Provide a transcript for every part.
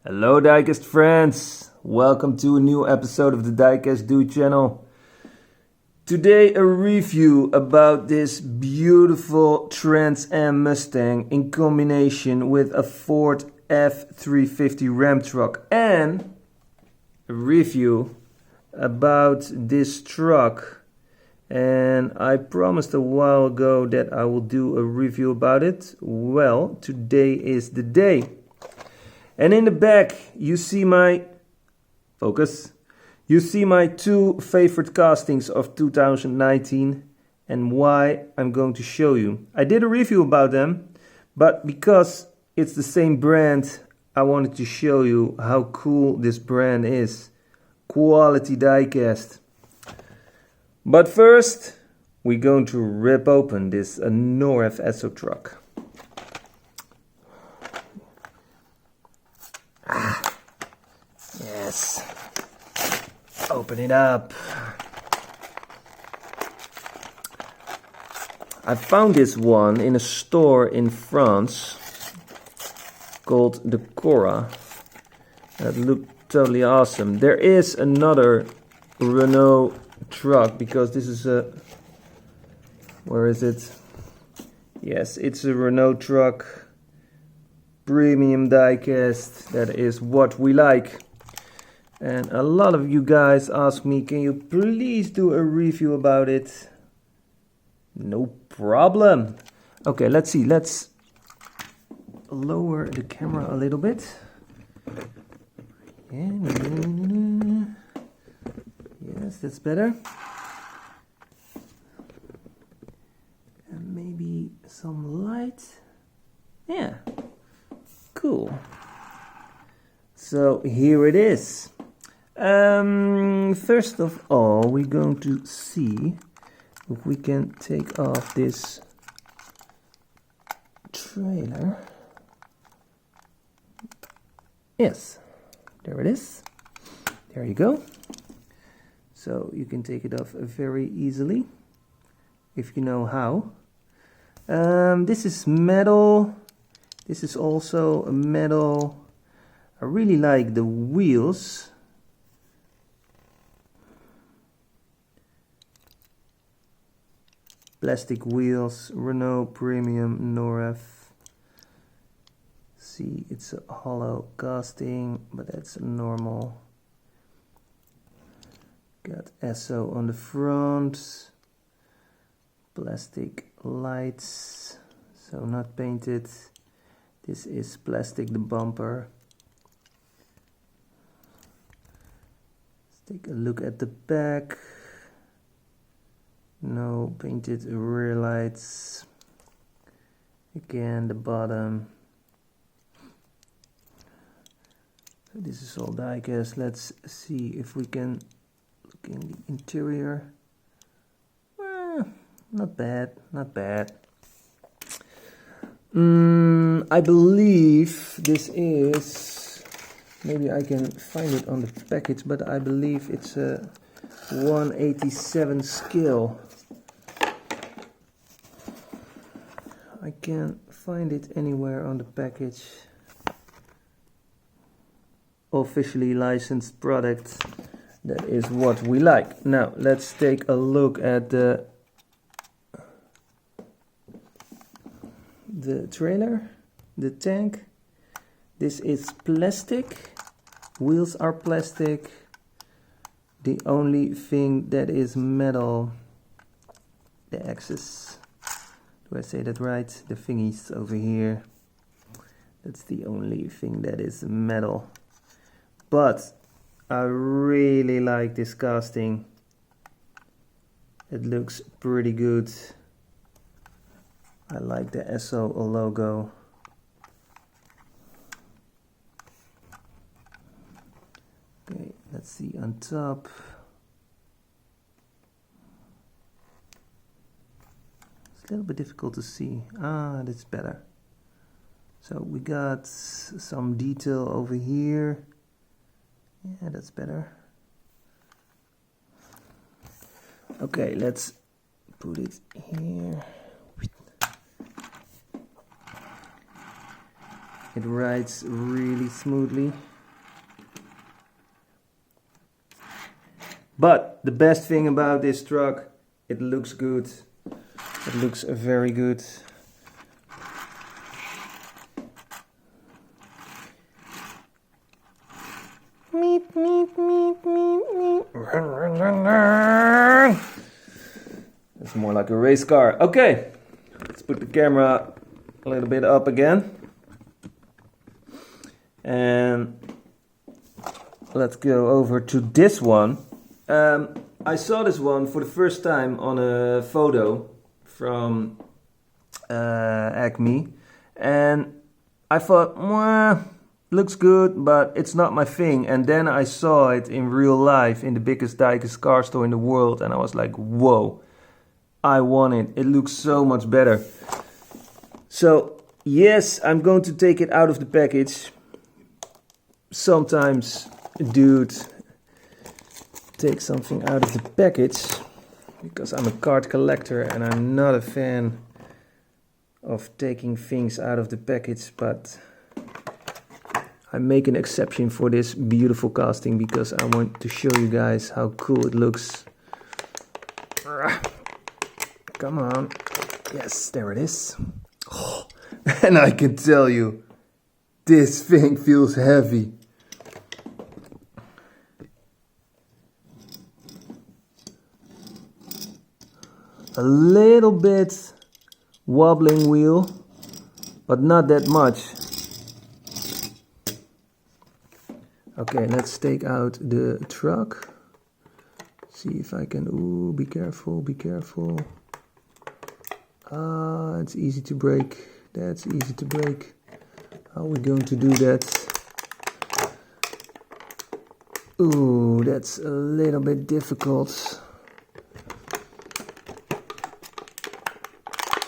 Hello Diecast friends, welcome to a new episode of the Diecast Dude channel. Today a review about this beautiful Trans Am Mustang in combination with a Ford F-350 Ram truck, and a review about this truck. And I promised a while ago that I will do a review about it. Well, today is the day. And in the back you see my two favorite castings of 2019 and why I'm going to show you. I did a review about them, but because it's the same brand, I wanted to show you how cool this brand is. Quality diecast. But first, we're going to rip open this Norev Esso truck. Yes. Open it up. I found this one in a store in France called the Cora. That looked totally awesome. There is another Renault truck because this is a... Where is it? Yes, it's a Renault truck. Premium diecast, that is what we like. And a lot of you guys ask me, can you please do a review about it? No problem. Okay, let's see. Let's lower the camera a little bit. Yes, that's better. And maybe some light. Yeah. Cool. So here it is. First of all, we're going to see if we can take off this trailer. Yes, there it is. There you go. So you can take it off very easily if you know how. This is metal. This is also a metal. I really like the wheels. Plastic wheels, Renault Premium Norev. See, it's a hollow casting, but that's normal. Got Esso on the front. Plastic lights, so not painted. This is plastic, the bumper. Let's take a look at the back. No painted rear lights. Again, the bottom. So this is all diecast. Let's see if we can look in the interior. Not bad, not bad. I believe this is, maybe I can find it on the package, but I believe it's a 187 scale. I can't find it anywhere on the package. Officially licensed product. That is what we like. Now let's take a look at the trailer, the tank. This is plastic. Wheels are plastic. The only thing that is metal, the axis. Do I say that right? The thingies over here. That's the only thing that is metal. But I really like this casting. It looks pretty good. I like the Esso logo. Okay, let's see on top. It's a little bit difficult to see. That's better. So we got some detail over here. Yeah, that's better. Okay, let's put it here. It rides really smoothly. But the best thing about this truck, it looks good. It looks very good. Meep, meep, meep, meep, meep. It's more like a race car. Okay, let's put the camera a little bit up again. And let's go over to this one. I saw this one for the first time on a photo from Acme. And I thought, mwah, looks good, but it's not my thing. And then I saw it in real life in the biggest Diecast car store in the world. And I was like, whoa, I want it. It looks so much better. So, yes, I'm going to take it out of the package. Sometimes, dude, take something out of the package because I'm a card collector and I'm not a fan of taking things out of the package, but I make an exception for this beautiful casting because I want to show you guys how cool it looks. Come on. Yes, there it is. Oh, and I can tell you, this thing feels heavy. A little bit wobbling wheel, but not that much. Okay, let's take out the truck. See if I can, ooh, be careful, be careful. Ah, it's easy to break. That's easy to break. How are we going to do that? Ooh, that's a little bit difficult.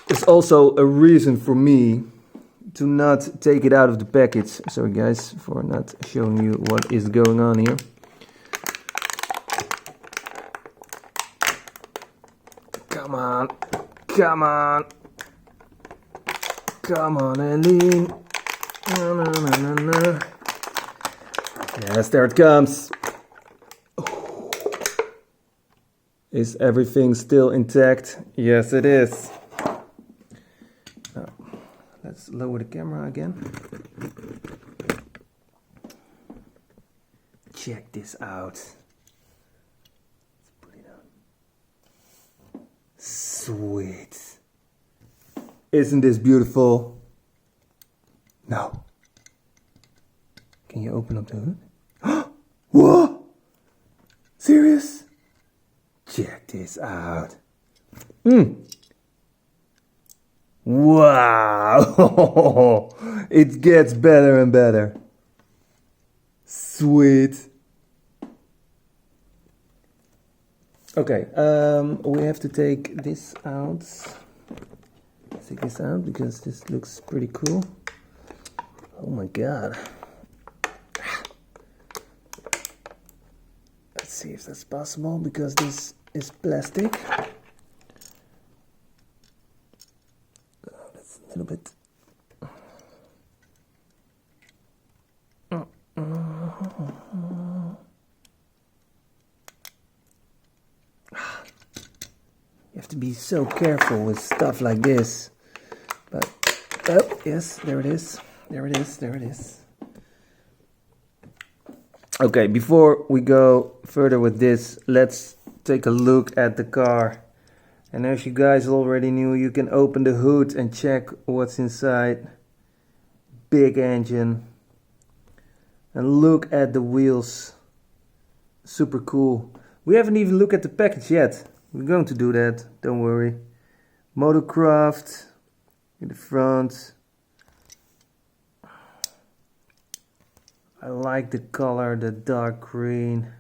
There's also a reason for me to not take it out of the package. Sorry guys for not showing you what is going on here. Come on, come on. Come on, Eileen. No, no, no, no, no. Yes, there it comes. Ooh. Is everything still intact? Yes, it is. Now, let's lower the camera again. Check this out. Let's put it on. Sweet. Isn't this beautiful? No. Can you open up the hood? What? Serious? Check this out. Wow. It gets better and better. Sweet. Okay, we have to take this out. Take this out because this looks pretty cool. Oh my god. Let's see if that's possible because this is plastic. Oh, that's a little bit. You have to be so careful with stuff like this. But, oh, yes, there it is. There it is, there it is. Okay, before we go further with this, let's take a look at the car. And as you guys already knew, you can open the hood and check what's inside. Big engine. And look at the wheels. Super cool. We haven't even looked at the package yet. We're going to do that, don't worry. Motorcraft in the front. I like the color, the dark green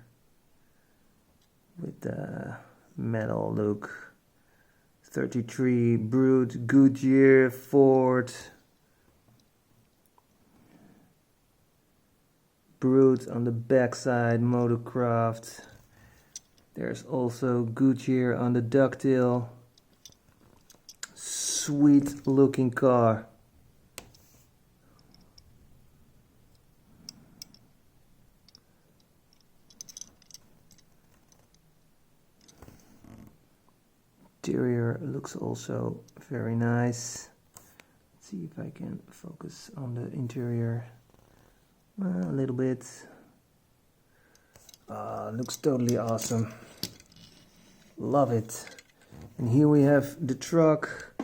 with the metal look. 33 Brute, Goodyear, Ford. Brute on the backside, Motorcraft. There's also Goodyear on the ducktail. Sweet looking car. Interior looks also very nice. Let's see if I can focus on the interior a little bit. Looks totally awesome. Love it. And here we have the truck.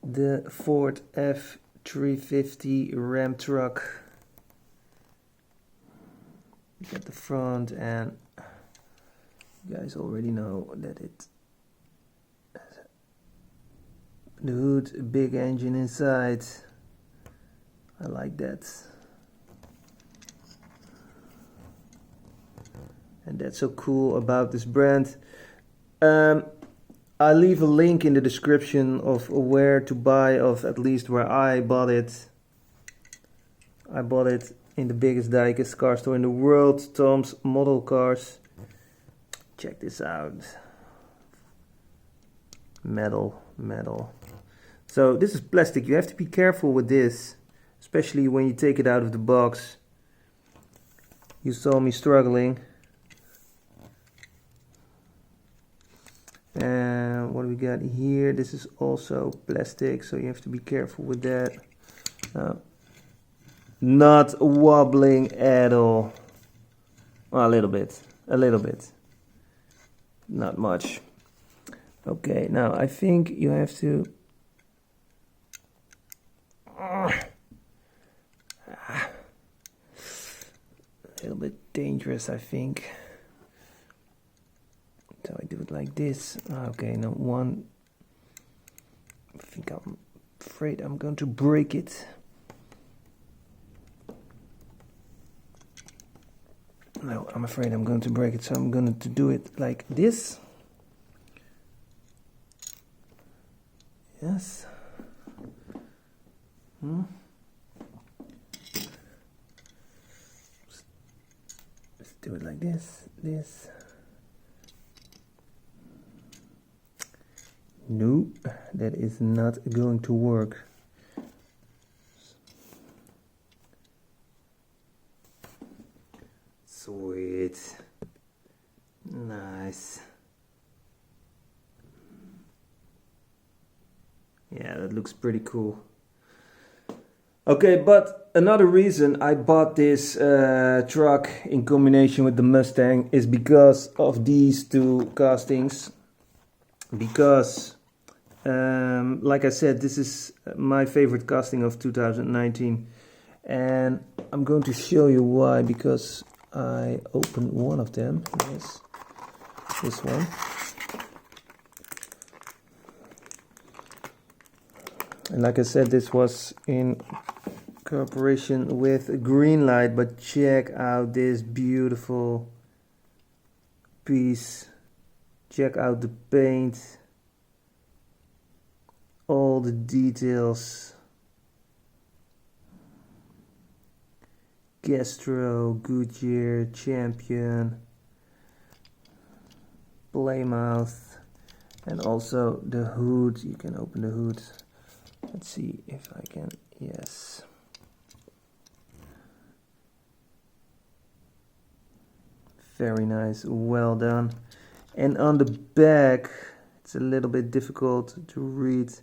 The Ford F-350 Ram truck. You got the front, and you guys already know that it has the hood, a big engine inside. I like that. And that's so cool about this brand. I'll leave a link in the description of where to buy, of at least where I bought it. I bought it in the biggest Diecast car store in the world, Tom's Model Cars. Check this out. Metal. So this is plastic. You have to be careful with this, especially when you take it out of the box. You saw me struggling. And what do we got here? This is also plastic, so you have to be careful with that. Not wobbling at all. Well, a little bit. Not much. Okay, now I think you have to... A little bit dangerous, I think. So I do it like this. Okay, now one... I think I'm afraid I'm going to break it. No, I'm afraid I'm going to break it, so I'm going to do it like this. Yes. Let's do it like this. No, that is not going to work. Sweet. Nice. Yeah, that looks pretty cool. Okay, but another reason I bought this truck in combination with the Mustang is because of these two castings. Because, like I said, this is my favorite casting of 2019. And I'm going to show you why, because I opened one of them. Yes, this one. And like I said, this was in cooperation with Greenlight, but check out this beautiful piece. Check out the paint, all the details. Castro, Goodyear, Champion, Plymouth, and also the hood. You can open the hood. Let's see if I can. Yes. Very nice. Well done. And on the back, it's a little bit difficult to read,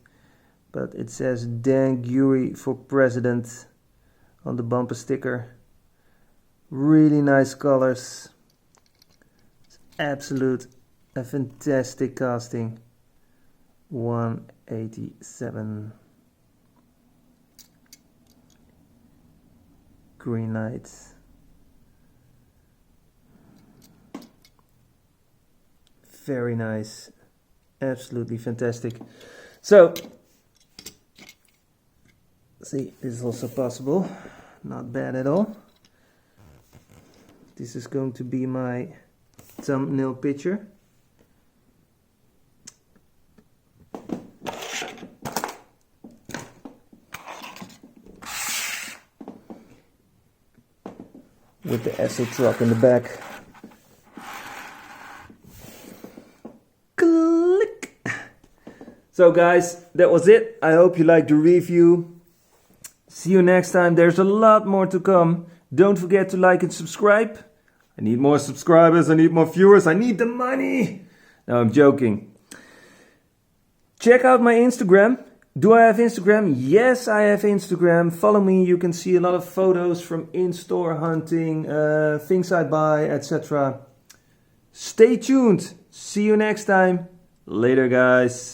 but it says Dan Gurry for President on the bumper sticker. Really nice colors. It's a fantastic casting. 187. Green lights. Very nice. Absolutely fantastic. So, see, this is also possible. Not bad at all. This is going to be my thumbnail picture. With the Esso truck in the back. Click! So guys, that was it. I hope you liked the review. See you next time. There's a lot more to come. Don't forget to like and subscribe. I need more subscribers, I need more viewers, I need the money. No, I'm joking. Check out my Instagram. Do I have Instagram? Yes, I have Instagram. Follow me. You can see a lot of photos from in-store hunting, things I buy, etc. Stay tuned. See you next time. Later, guys.